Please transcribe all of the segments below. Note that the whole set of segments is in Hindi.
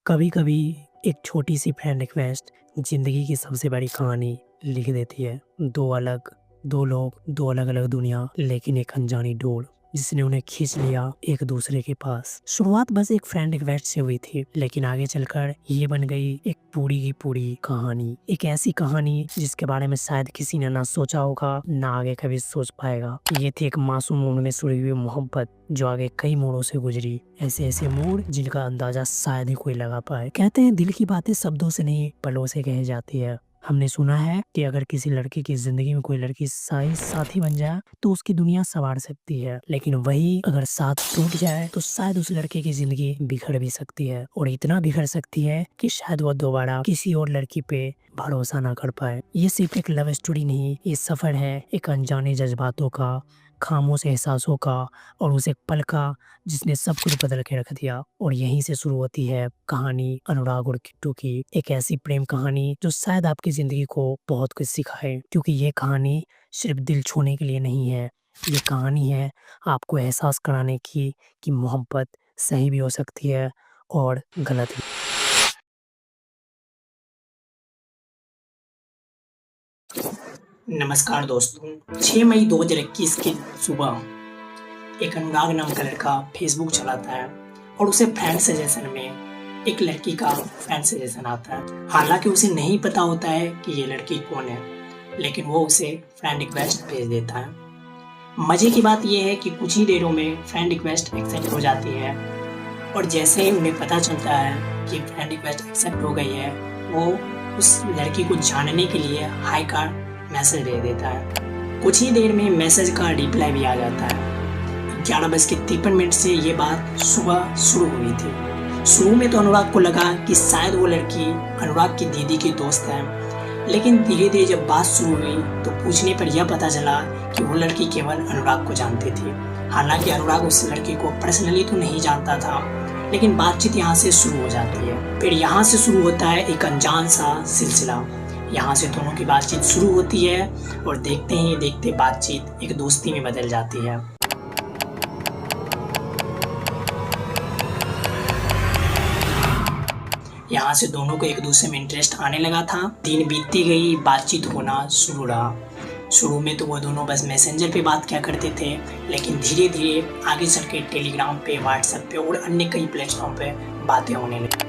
कभी कभी एक छोटी सी फ्रेंड रिक्वेस्ट जिंदगी की सबसे बड़ी कहानी लिख देती है। दो लोग, दो अलग अलग दुनिया, लेकिन एक अनजानी डोर जिसने उन्हें खींच लिया एक दूसरे के पास। शुरुआत बस एक फ्रेंड रिक्वेस्ट से हुई थी, लेकिन आगे चलकर ये बन गई एक पूरी की पूरी कहानी। एक ऐसी कहानी जिसके बारे में शायद किसी ने ना सोचा होगा, ना आगे कभी सोच पाएगा। ये थी एक मासूम उम्र में शुरू हुई मोहब्बत जो आगे कई मोड़ों से गुजरी। ऐसे ऐसे मोड़ जिनका अंदाजा शायद ही कोई लगा पाए। कहते हैं दिल की बातें शब्दों से नहीं पलों से कही जाती है। हमने सुना है कि अगर किसी लड़के की जिंदगी में कोई लड़की सही साथी बन जाए तो उसकी दुनिया संवार सकती है, लेकिन वही अगर साथ टूट जाए तो शायद उस लड़के की जिंदगी बिखर भी सकती है, और इतना बिखर सकती है कि शायद वो दोबारा किसी और लड़की पे भरोसा ना कर पाए। ये सिर्फ एक लव स्टोरी नहीं, ये सफर है एक अनजाने जज्बातों का, खामोश एहसासों का, और उस एक पल का जिसने सब कुछ बदल के रख दिया। और यहीं से शुरू होती है कहानी अनुराग और किट्टू की। एक ऐसी प्रेम कहानी जो शायद आपकी जिंदगी को बहुत कुछ सिखाए, क्योंकि ये कहानी सिर्फ दिल छूने के लिए नहीं है। ये कहानी है आपको एहसास कराने की कि मोहब्बत सही भी हो सकती है और गलत भी। नमस्कार दोस्तों, 6 मई 2021 की सुबह एक अनुराग नाम का लड़का फेसबुक चलाता है और उसे फ्रेंड सजेशन में एक लड़की का फ्रेंड सजेशन आता है। हालांकि उसे नहीं पता होता है कि ये लड़की कौन है, लेकिन वो उसे फ्रेंड रिक्वेस्ट भेज देता है। मजे की बात यह है कि कुछ ही देरों में फ्रेंड रिक्वेस्ट एक्सेप्ट हो जाती है, और जैसे ही उन्हें पता चलता है कि फ्रेंड रिक्वेस्ट एक्सेप्ट हो गई है, वो उस लड़की को जानने के लिए हाई का मैसेज दे देता है। कुछ ही देर में मैसेज का रिप्लाई भी आ जाता है। 11:53 से ये बात सुबह शुरू हुई थी। शुरू में तो अनुराग को लगा कि शायद वो लड़की अनुराग की दीदी की दोस्त है, लेकिन धीरे धीरे जब बात शुरू हुई तो पूछने पर यह पता चला कि वो लड़की केवल अनुराग को जानती थी। हालांकि अनुराग उस लड़की को पर्सनली तो नहीं जानता था, लेकिन बातचीत यहाँ से शुरू हो जाती है। फिर यहाँ से शुरू होता है एक अनजान सा सिलसिला। यहाँ से दोनों की बातचीत शुरू होती है और देखते ही देखते बातचीत एक दोस्ती में बदल जाती है। यहाँ से दोनों को एक दूसरे में इंटरेस्ट आने लगा था। दिन बीतती गई, बातचीत होना शुरू रहा। शुरू में तो वो दोनों बस मैसेंजर पे बात किया करते थे, लेकिन धीरे धीरे आगे चल के टेलीग्राम पे, व्हाट्सएप पे और अन्य कई प्लेटफॉर्म पे बातें होने लगी।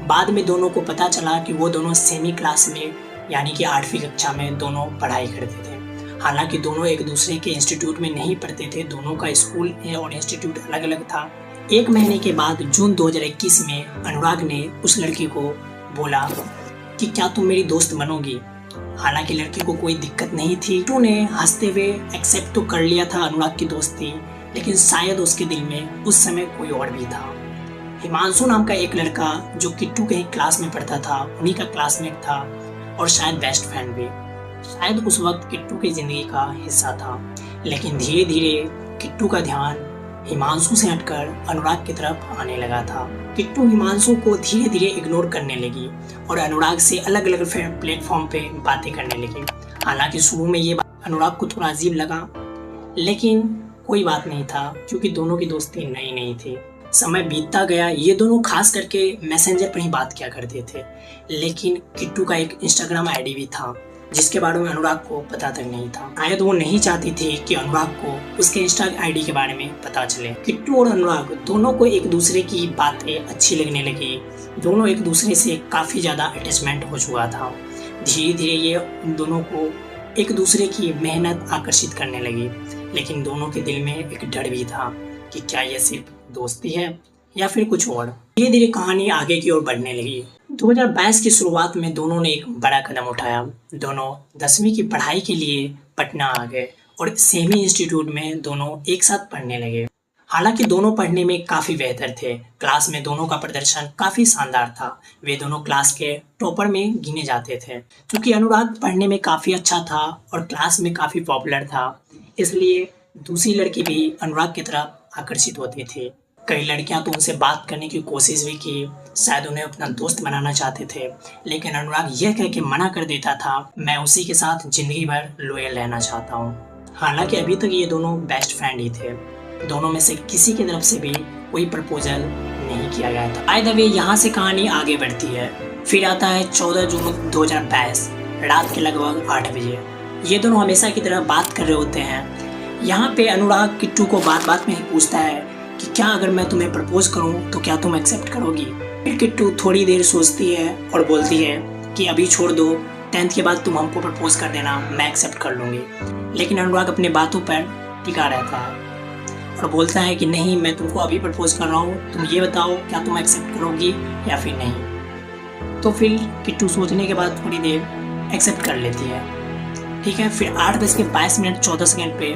बाद में दोनों को पता चला कि वो दोनों सेमी क्लास में, यानी कि 8वीं कक्षा में दोनों पढ़ाई करते थे। हालांकि दोनों एक दूसरे के इंस्टीट्यूट में नहीं पढ़ते थे, दोनों का स्कूल और इंस्टीट्यूट अलग अलग था। एक महीने के बाद जून 2021 में अनुराग ने उस लड़की को बोला कि क्या तुम मेरी दोस्त बनोगी। हालांकि लड़की को कोई दिक्कत नहीं थी। किट्टू ने हंसते हुए एक्सेप्ट तो कर लिया था अनुराग की दोस्ती, लेकिन शायद उसके दिल में उस समय कोई और भी था। हिमांशु नाम का एक लड़का जो किट्टू के ही क्लास में पढ़ता था, उन्हीं का क्लासमेट था और शायद बेस्ट फ्रेंड भी, शायद उस वक्त किट्टू की जिंदगी का हिस्सा था। लेकिन धीरे धीरे किट्टू का ध्यान हिमांशु से हटकर अनुराग की तरफ आने लगा था। किट्टू हिमांशु को धीरे धीरे इग्नोर करने लगी और अनुराग से अलग अलग प्लेटफॉर्म पे बातें करने लगी। हालांकि शुरू में ये बात अनुराग को थोड़ा अजीब लगा, लेकिन कोई बात नहीं था क्योंकि दोनों की दोस्ती नई नहीं थी। समय बीतता गया, ये दोनों खास करके मैसेंजर पर ही बात किया करते थे, लेकिन किट्टू का एक इंस्टाग्राम आईडी भी था जिसके बारे में अनुराग को पता तक नहीं था। शायद वो नहीं चाहती थी कि अनुराग को उसके इंस्टा आईडी के बारे में पता चले। किट्टू और अनुराग दोनों को एक दूसरे की बातें अच्छी लगने लगी। दोनों एक दूसरे से काफी ज्यादा अटैचमेंट हो चुका था। धीरे धीरे ये उन दोनों को एक दूसरे की मेहनत आकर्षित करने लगी, लेकिन दोनों के दिल में एक डर भी था कि क्या ये सिर्फ दोस्ती है या फिर कुछ और। धीरे धीरे कहानी आगे की ओर बढ़ने लगी। 2022 की शुरुआत में दोनों ने एक बड़ा कदम उठाया। दोनों 10वीं की पढ़ाई के लिए पटना आ गए और सेमी इंस्टीट्यूट में दोनों एक साथ पढ़ने लगे। हालांकि दोनों पढ़ने में काफ़ी बेहतर थे। क्लास में दोनों का प्रदर्शन काफ़ी शानदार था। वे दोनों क्लास के टॉपर में गिने जाते थे। क्योंकि अनुराग पढ़ने में काफ़ी अच्छा था और क्लास में काफ़ी पॉपुलर था, इसलिए दूसरी लड़की भी अनुराग की तरफ आकर्षित होती थी। कई लड़कियां तो उनसे बात करने की कोशिश भी की, शायद उन्हें अपना दोस्त बनाना चाहते थे, लेकिन अनुराग यह कह के मना कर देता था, मैं उसी के साथ जिंदगी भर लॉयल रहना चाहता हूँ। हालांकि अभी तक ये दोनों बेस्ट फ्रेंड ही थे। दोनों में से किसी की तरफ से भी कोई प्रपोजल नहीं किया गया था। बाय द वे यहाँ से कहानी आगे बढ़ती है। फिर आता है 14 जून 2022 रात के लगभग 8 बजे। ये दोनों हमेशा की तरह बात कर रहे होते हैं। यहाँ पे अनुराग किट्टू को बात बात में ही पूछता है कि क्या अगर मैं तुम्हें प्रपोज करूँ तो क्या तुम एक्सेप्ट करोगी। फिर किट्टू थोड़ी देर सोचती है और बोलती है कि अभी छोड़ दो, 10th के बाद तुम हमको प्रपोज कर देना, मैं एक्सेप्ट कर लूँगी। लेकिन अनुराग अपने बातों पर टिका रहता है और बोलता है कि नहीं, मैं तुमको अभी प्रपोज कर रहा हूँ, तुम ये बताओ क्या तुम एक्सेप्ट करोगी या फिर नहीं। तो फिर किट्टू सोचने के बाद थोड़ी देर एक्सेप्ट कर लेती है। ठीक है, फिर 8:22:14 पे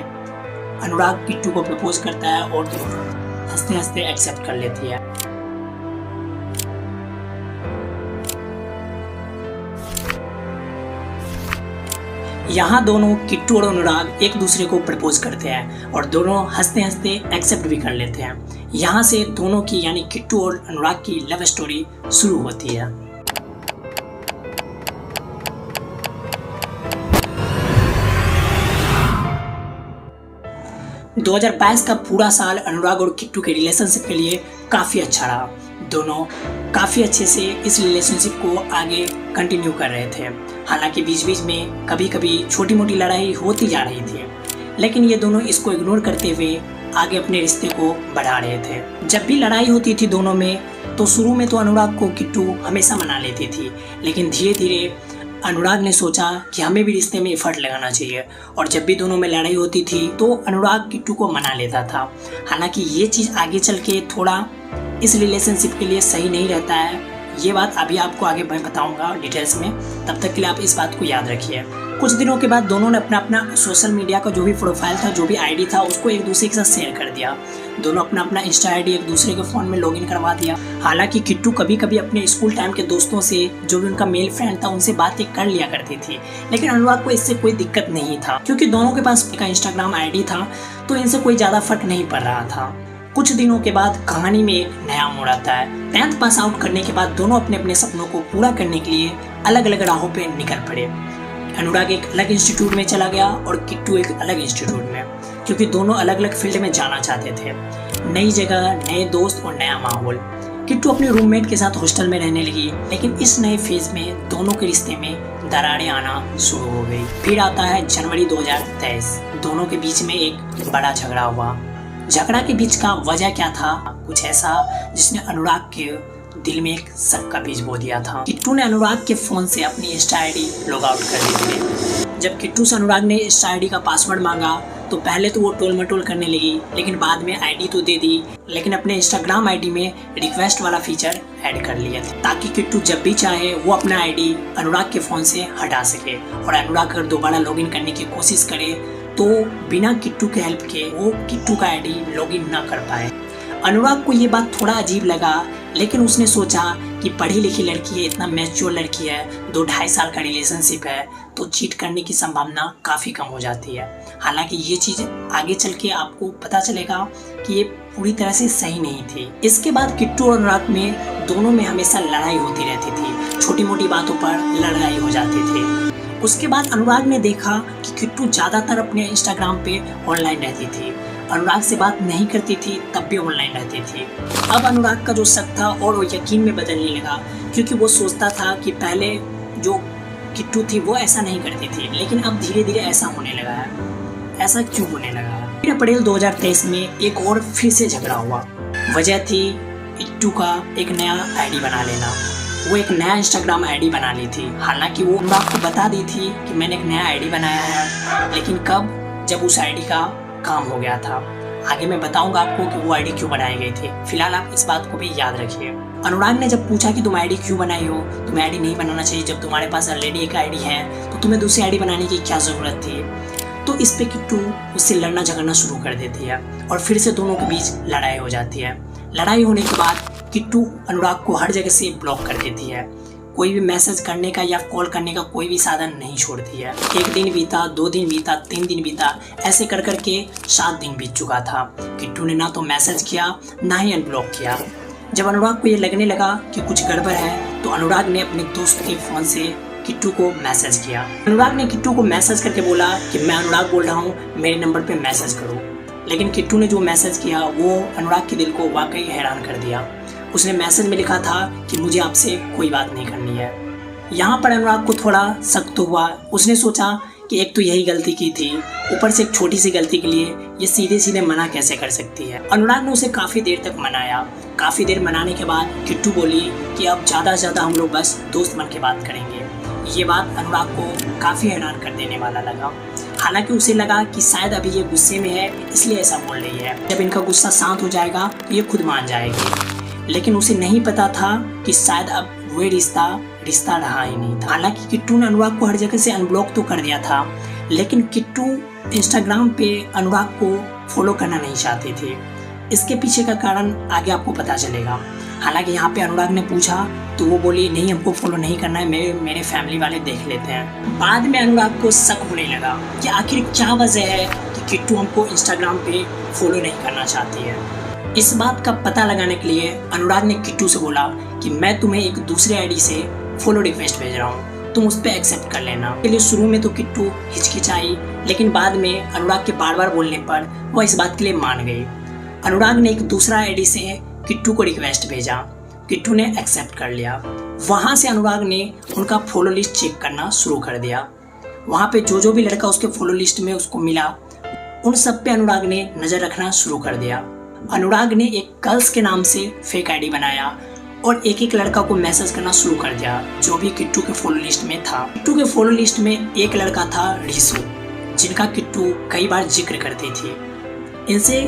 अनुराग किट्टू को प्रपोज करता है और हंसते हंसते एक्सेप्ट कर लेती है। यहाँ दोनों किट्टू और अनुराग एक दूसरे को प्रपोज करते हैं और दोनों हंसते हंसते एक्सेप्ट भी कर लेते हैं। यहाँ से दोनों की यानी किट्टू और अनुराग की लव स्टोरी शुरू होती है। – 2022 का पूरा साल अनुराग और किट्टू के रिलेशनशिप के लिए काफ़ी अच्छा रहा। दोनों काफ़ी अच्छे से इस रिलेशनशिप को आगे कंटिन्यू कर रहे थे। हालांकि बीच बीच में कभी कभी छोटी मोटी लड़ाई होती जा रही थी, लेकिन ये दोनों इसको इग्नोर करते हुए आगे अपने रिश्ते को बढ़ा रहे थे। जब भी लड़ाई होती थी दोनों में तो शुरू में तो अनुराग को किट्टू हमेशा मना लेती थी, लेकिन धीरे धीरे अनुराग ने सोचा कि हमें भी रिश्ते में एफर्ट लगाना चाहिए और जब भी दोनों में लड़ाई होती थी तो अनुराग किट्टू को मना लेता था। हालांकि ये चीज़ आगे चल के थोड़ा इस रिलेशनशिप के लिए सही नहीं रहता है। ये बात अभी आपको आगे मैं बताऊंगा डिटेल्स में, तब तक के लिए आप इस बात को याद रखिए। कुछ दिनों के बाद दोनों ने अपना अपना सोशल मीडिया का जो भी प्रोफाइल था, जो भी आईडी था, उसको एक दूसरे के साथ शेयर कर दिया। दोनों अपना अपना इंस्टा आईडी एक दूसरे के फ़ोन में लॉगिन करवा दिया। हालांकि किट्टू कभी कभी अपने स्कूल टाइम के दोस्तों से, जो भी उनका मेल फ्रेंड था, उनसे बातें कर लिया करती थी, लेकिन अनुराग को इससे कोई दिक्कत नहीं था क्योंकि दोनों के पास का इंस्टाग्राम आईडी था, तो इनसे कोई ज़्यादा फर्क नहीं पड़ रहा था। कुछ दिनों के बाद कहानी में एक नया मोड़ आता है। 10th पास आउट करने के बाद दोनों अपने अपने सपनों को पूरा करने के लिए अलग अलग राहों पे निकल पड़े। अनुराग एक अलग इंस्टीट्यूट में चला गया और किट्टू एक अलग इंस्टीट्यूट में, क्योंकि दोनों अलग अलग फील्ड में जाना चाहते थे। नई जगह, नए दोस्त और नया माहौल। किट्टू अपने रूममेट के साथ हॉस्टल में रहने लगी, लेकिन इस नए फेज में दोनों के रिश्ते में दरारें आना शुरू हो गई। फिर आता है जनवरी 2023। दोनों के बीच में एक बड़ा झगड़ा हुआ। झगड़ा के बीच का वजह क्या था? कुछ ऐसा जिसने अनुराग के दिल में एक शक का बीज बो दिया था। किट्टू ने अनुराग के फोन से अपनी इंस्टा आईडी लॉग आउट कर दी थी। जब किट्टू से अनुराग ने इंस्टा आईडी का पासवर्ड मांगा तो पहले तो वो टोल मटोल करने लगी, लेकिन बाद में आईडी तो दे दी, लेकिन अपने इंस्टाग्राम आईडी में रिक्वेस्ट वाला फीचर ऐड कर लिया था ताकि किट्टू जब भी चाहे वो अपना आईडी अनुराग के फोन से हटा सके और अनुराग अगर दोबारा लॉगिन करने की कोशिश करे तो बिना किट्टू के हेल्प के वो किट्टू का आईडी लॉगिन ना कर पाए। अनुराग को ये बात थोड़ा अजीब लगा, लेकिन उसने सोचा कि पढ़ी लिखी लड़की है, इतना मैच्योर लड़की है, 2-2.5 साल का रिलेशनशिप है, तो चीट करने की संभावना काफ़ी कम हो जाती है। हालांकि ये चीज़ आगे चल के आपको पता चलेगा कि ये पूरी तरह से सही नहीं थी। इसके बाद किट्टू और अनुराग में दोनों में हमेशा लड़ाई होती रहती थी, छोटी मोटी बातों पर लड़ाई हो जाती थी। उसके बाद अनुराग ने देखा कि किट्टू ज़्यादातर अपने इंस्टाग्राम पे ऑनलाइन रहती थी, अनुराग से बात नहीं करती थी तब भी ऑनलाइन रहती थी। अब अनुराग का जो शक था और वो यकीन में बदलने लगा, क्योंकि वो सोचता था कि पहले जो किट्टू थी वो ऐसा नहीं करती थी, लेकिन अब धीरे धीरे ऐसा होने लगा है। ऐसा क्यों होने लगा है? फिर अप्रैल 2023 में एक और फिर से झगड़ा हुआ। वजह थी किट्टू का एक नया आईडी बना लेना। वो एक नया इंस्टाग्राम आईडी बना ली थी। हालांकि वो अनुराग को बता दी थी कि मैंने एक नया आईडी बनाया है, लेकिन कब? जब उस आईडी का काम हो गया था। आगे मैं बताऊंगा आपको कि वो आईडी क्यों बनाई गई थी। फिलहाल आप इस बात को भी याद रखिए। अनुराग ने जब पूछा कि तुम आईडी क्यों बनाई हो, तुम्हें आईडी नहीं बनाना चाहिए, जब तुम्हारे पास ऑलरेडी एक आईडी है तो तुम्हें दूसरी आईडी बनाने की क्या ज़रूरत थी। तो इस पे किट्टू उससे लड़ना झगड़ना शुरू कर देती है और फिर से दोनों के बीच लड़ाई हो जाती है। लड़ाई होने के बाद किट्टू अनुराग को हर जगह से ब्लॉक कर देती है। कोई भी मैसेज करने का या कॉल करने का कोई भी साधन नहीं छोड़ती है। 1 दिन बीता, 2 दिन बीता, 3 दिन बीता, ऐसे कर कर के 7 दिन बीत चुका था। किट्टू ने ना तो मैसेज किया ना ही अनब्लॉक किया। जब अनुराग को ये लगने लगा कि कुछ गड़बड़ है तो अनुराग ने अपने दोस्त के फ़ोन से किट्टू को मैसेज किया। अनुराग ने किट्टू को मैसेज करके बोला कि मैं अनुराग बोल रहा हूँ, मेरे नंबर पे मैसेज करो। लेकिन किट्टू ने जो मैसेज किया वो अनुराग के दिल को वाकई हैरान कर दिया। उसने मैसेज में लिखा था कि मुझे आपसे कोई बात नहीं करनी है। यहाँ पर अनुराग को थोड़ा शक तो हुआ। उसने सोचा कि एक तो यही गलती की थी, ऊपर से एक छोटी सी गलती के लिए ये सीधे सीधे मना कैसे कर सकती है। अनुराग ने उसे काफ़ी देर तक मनाया। काफ़ी देर मनाने के बाद किट्टू बोली कि अब ज़्यादा से ज़्यादा हम लोग बस दोस्त बन के बात करेंगे। ये बात अनुराग को काफ़ी हैरान कर देने वाला लगा। हालांकि उसे लगा कि शायद अभी ये गुस्से में है इसलिए ऐसा बोल रही है, जब इनका गुस्सा शांत हो जाएगा तो ये खुद मान जाएगी। लेकिन उसे नहीं पता था कि शायद अब वही रिश्ता रहा ही नहीं था। हालांकि किट्टू ने अनुराग को हर जगह से अनब्लॉक तो कर दिया था, लेकिन किट्टू इंस्टाग्राम पे अनुराग को फॉलो करना नहीं चाहती थी। इसके पीछे का कारण आगे आपको पता चलेगा। हालांकि यहाँ पे अनुराग ने पूछा तो वो बोली नहीं, हमको फॉलो नहीं करना है, मेरे फैमिली वाले देख लेते हैं। बाद में अनुराग को शक होने लगा कि आखिर क्या वजह है कि किट्टू हमको इंस्टाग्राम पे फॉलो नहीं करना चाहती है। इस बात का पता लगाने के लिए अनुराग ने किट्टू से बोला कि मैं तुम्हें एक दूसरे आईडी से फॉलो रिक्वेस्ट भेज रहा हूँ, तुम उस पर एक्सेप्ट कर लेना। के लिए शुरू में तो किट्टू हिचकिचाई, लेकिन बाद में अनुराग के बार बार बोलने पर वह इस बात के लिए मान गई। अनुराग ने एक दूसरा आईडी से किट्टू को रिक्वेस्ट भेजा। किट्टू ने एक्सेप्ट कर लिया। वहाँ से अनुराग ने उनका फॉलो लिस्ट चेक करना शुरू कर दिया। वहाँ पे जो भी लड़का उसके फॉलो लिस्ट में उसको मिला, उन सब पे अनुराग ने नज़र रखना शुरू कर दिया। अनुराग ने एक गर्ल्स के नाम से फेक आईडी बनाया और एक एक लड़का को मैसेज करना शुरू कर दिया जो भी किट्टू के फॉलो लिस्ट में था। किट्टू के फॉलो लिस्ट में एक लड़का था रिसू, जिनका किट्टू कई बार जिक्र करती थी। इनसे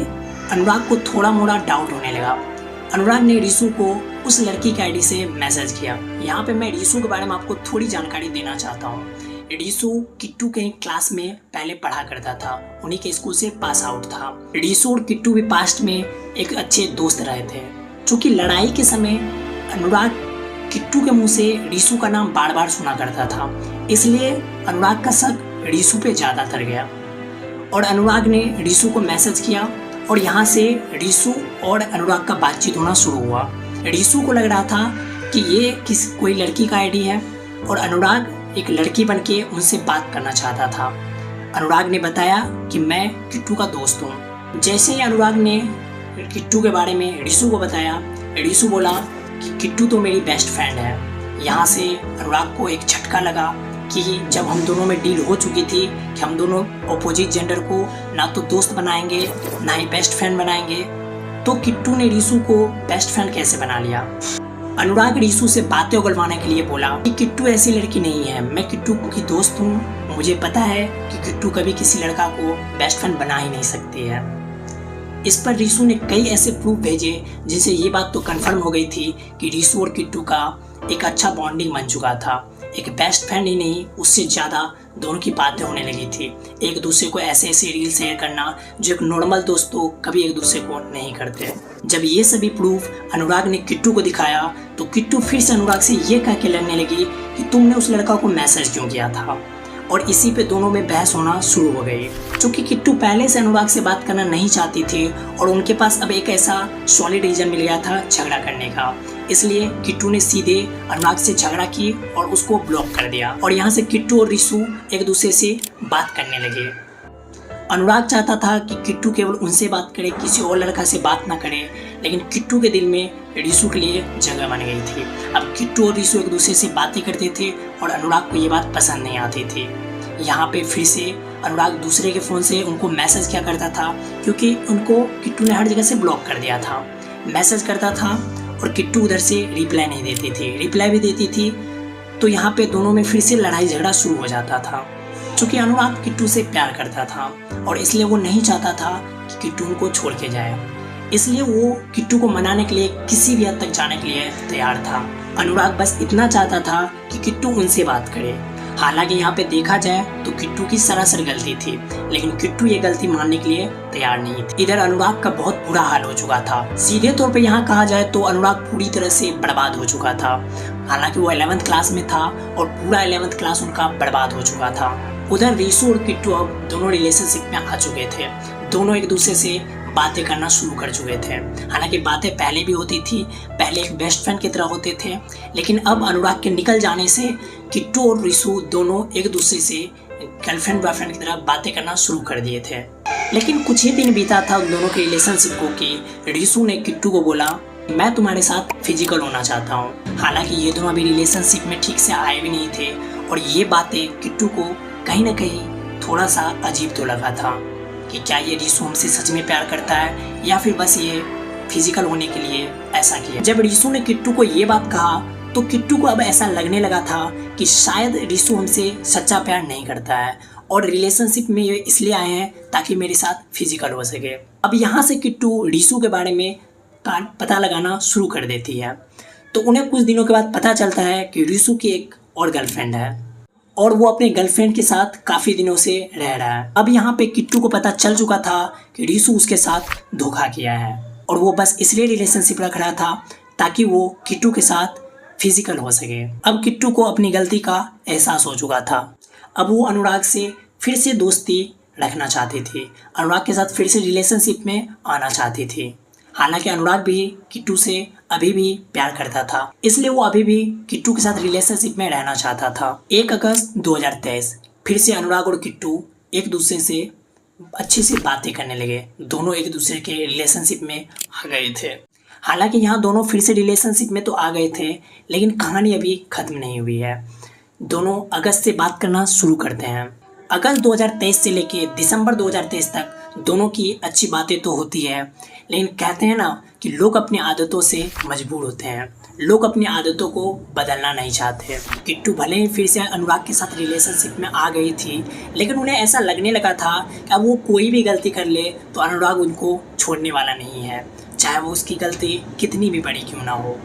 अनुराग को थोड़ा मोड़ा डाउट होने लगा। अनुराग ने रिसू को उस लड़की की आईडी से मैसेज किया। यहाँ पे मैं रिसू के बारे में आपको थोड़ी जानकारी देना चाहता हूँ। रिसू किट्टू के क्लास में पहले पढ़ा करता था, उन्हीं के स्कूल से पास आउट था। रिसू और किट्टू भी पास्ट में एक अच्छे दोस्त रहे थे। चूँकि लड़ाई के समय अनुराग किट्टू के मुंह से रिसू का नाम बार बार सुना करता था, इसलिए अनुराग का शक रिसू पे ज़्यादा तर गया और अनुराग ने रिसू को मैसेज किया और यहाँ से रिसू और अनुराग का बातचीत होना शुरू हुआ। रिसू को लग रहा था कि ये कोई लड़की का आईडी है और अनुराग एक लड़की बनके उनसे बात करना चाहता था। अनुराग ने बताया कि मैं किट्टू का दोस्त हूँ। जैसे ही अनुराग ने किट्टू के बारे में रिसू को बताया, रिसू बोला कि किट्टू तो मेरी बेस्ट फ्रेंड है। यहाँ से अनुराग को एक झटका लगा कि जब हम दोनों में डील हो चुकी थी कि हम दोनों अपोजिट जेंडर को ना तो दोस्त बनाएंगे ना ही बेस्ट फ्रेंड बनाएंगे, तो किट्टू ने रिसू को बेस्ट फ्रेंड कैसे बना लिया। अनुराग रिसू से बातें उगलवाने के लिए बोला कि किट्टू ऐसी लड़की नहीं है, मैं किट्टू की दोस्त हूँ, मुझे पता है कि किट्टू कभी किसी लड़का को बेस्ट फ्रेंड बना ही नहीं सकती है। इस पर रिसू ने कई ऐसे प्रूफ भेजे जिनसे ये बात तो कंफर्म हो गई थी कि रिसू और किट्टू का एक अच्छा बॉन्डिंग बन चुका था। एक बेस्ट फ्रेंड ही नहीं, उससे ज़्यादा दोनों की बातें होने लगी थी। एक दूसरे को ऐसे ऐसे रील शेयर करना जो एक नॉर्मल दोस्त तो कभी एक दूसरे को नहीं करते। जब ये सभी प्रूफ अनुराग ने किट्टू को दिखाया तो किट्टू फिर से अनुराग से ये कह के लड़ने लगी कि तुमने उस लड़का को मैसेज क्यों किया था, और इसी पे दोनों में बहस होना शुरू हो गई। क्योंकि किट्टू पहले से अनुराग से बात करना नहीं चाहती थी और उनके पास अब एक ऐसा सॉलिड रीजन मिल गया था झगड़ा करने का, इसलिए किट्टू ने सीधे अनुराग से झगड़ा की और उसको ब्लॉक कर दिया। और यहाँ से किट्टू और रिसू एक दूसरे से बात करने लगे। अनुराग चाहता था कि किट्टू केवल उनसे बात करे, किसी और लड़का से बात ना करे, लेकिन किट्टू के दिल में रिसू के लिए जगह बन गई थी। अब किट्टू और रिसू एक दूसरे से बातें करते थे और अनुराग को ये बात पसंद नहीं आती थी। यहाँ पे फिर से अनुराग दूसरे के फ़ोन से उनको मैसेज किया करता था, क्योंकि उनको किट्टू ने हर जगह से ब्लॉक कर दिया था। मैसेज करता था और किट्टू उधर से रिप्लाई नहीं देती थी, रिप्लाई भी देती थी तो यहाँ पे दोनों में फिर से लड़ाई झगड़ा शुरू हो जाता था। क्योंकि अनुराग किट्टू से प्यार करता था और इसलिए वो नहीं चाहता था कि किट्टू उनको छोड़ के जाए, इसलिए वो किट्टू को मनाने के लिए किसी भी हद तक जाने के लिए तैयार था। अनुराग बस इतना चाहता था कि किट्टू उनसे बात करे। हालांकि यहाँ पे देखा जाए तो किट्टू की सरासर गलती थी, लेकिन किट्टू ये गलती मानने के लिए तैयार नहीं थी। इधर अनुराग का बहुत बुरा हाल हो चुका था। सीधे तौर पे यहाँ कहा जाए तो अनुराग पूरी तरह से बर्बाद हो चुका था। हालांकि वो 11th क्लास में था और पूरा 11th क्लास उनका बर्बाद हो चुका था। उधर रिसू और किट्टू अब दोनों रिलेशनशिप में आ चुके थे। दोनों एक दूसरे से बातें करना शुरू कर चुके थे। हालांकि बातें पहले भी होती थी, पहले एक बेस्ट फ्रेंड की तरह होते थे, लेकिन अब अनुराग के निकल जाने से किट्टू और रिसू दोनों एक दूसरे से गर्लफ्रेंड बॉयफ्रेंड की तरह बातें करना शुरू कर दिए थे। लेकिन कुछ ही दिन बीता था उन दोनों के रिलेशनशिप को कि रिसू ने किट्टू को बोला मैं तुम्हारे साथ फिजिकल होना चाहता हूँ। हालांकि ये दोनों अभी रिलेशनशिप में ठीक से आए भी नहीं थे और ये बातें किट्टू को कहीं ना कहीं थोड़ा सा अजीब तो लगा था कि क्या ये रिसू हमसे सच में प्यार करता है या फिर बस ये फिजिकल होने के लिए ऐसा किया। जब रिसू ने किट्टू को ये बात कहा तो किट्टू को अब ऐसा लगने लगा था कि शायद रिसू हमसे सच्चा प्यार नहीं करता है और रिलेशनशिप में ये इसलिए आए हैं ताकि मेरे साथ फिजिकल हो सके। अब यहाँ से किट्टू रिसू के बारे में पता लगाना शुरू कर देती है। तो उन्हें कुछ दिनों के बाद पता चलता है कि रिसू की एक और गर्लफ्रेंड है और वो अपने गर्लफ्रेंड के साथ काफ़ी दिनों से रह रहा है। अब यहाँ पे किट्टू को पता चल चुका था कि रिसू उसके साथ धोखा किया है और वो बस इसलिए रिलेशनशिप रख रहा था ताकि वो किट्टू के साथ फिजिकल हो सके। अब किट्टू को अपनी गलती का एहसास हो चुका था। अब वो अनुराग से फिर से दोस्ती रखना चाहती थी, अनुराग के साथ फिर से रिलेशनशिप में आना चाहती थी। हालांकि अनुराग भी किट्टू से अभी भी प्यार करता था, इसलिए वो अभी भी किट्टू के साथ रिलेशनशिप में रहना चाहता था। 1 अगस्त 2023 फिर से अनुराग और किट्टू एक दूसरे से अच्छी सी बातें करने लगे। दोनों एक दूसरे के रिलेशनशिप में आ गए थे। हालांकि यहाँ दोनों फिर से रिलेशनशिप में तो आ गए थे लेकिन कहानी अभी ख़त्म नहीं हुई है। दोनों अगस्त से बात करना शुरू करते हैं। अगस्त 2023 से लेके दिसंबर 2023 तक दोनों की अच्छी बातें तो होती है, लेकिन कहते हैं ना कि लोग अपनी आदतों से मजबूर होते हैं, लोग अपनी आदतों को बदलना नहीं चाहते। किट्टू भले ही फिर से अनुराग के साथ रिलेशनशिप में आ गई थी लेकिन उन्हें ऐसा लगने लगा था कि अब वो कोई भी गलती कर ले तो अनुराग उनको छोड़ने वाला नहीं है, चाहे वो उसकी गलती कितनी भी बड़ी क्यों ना हो।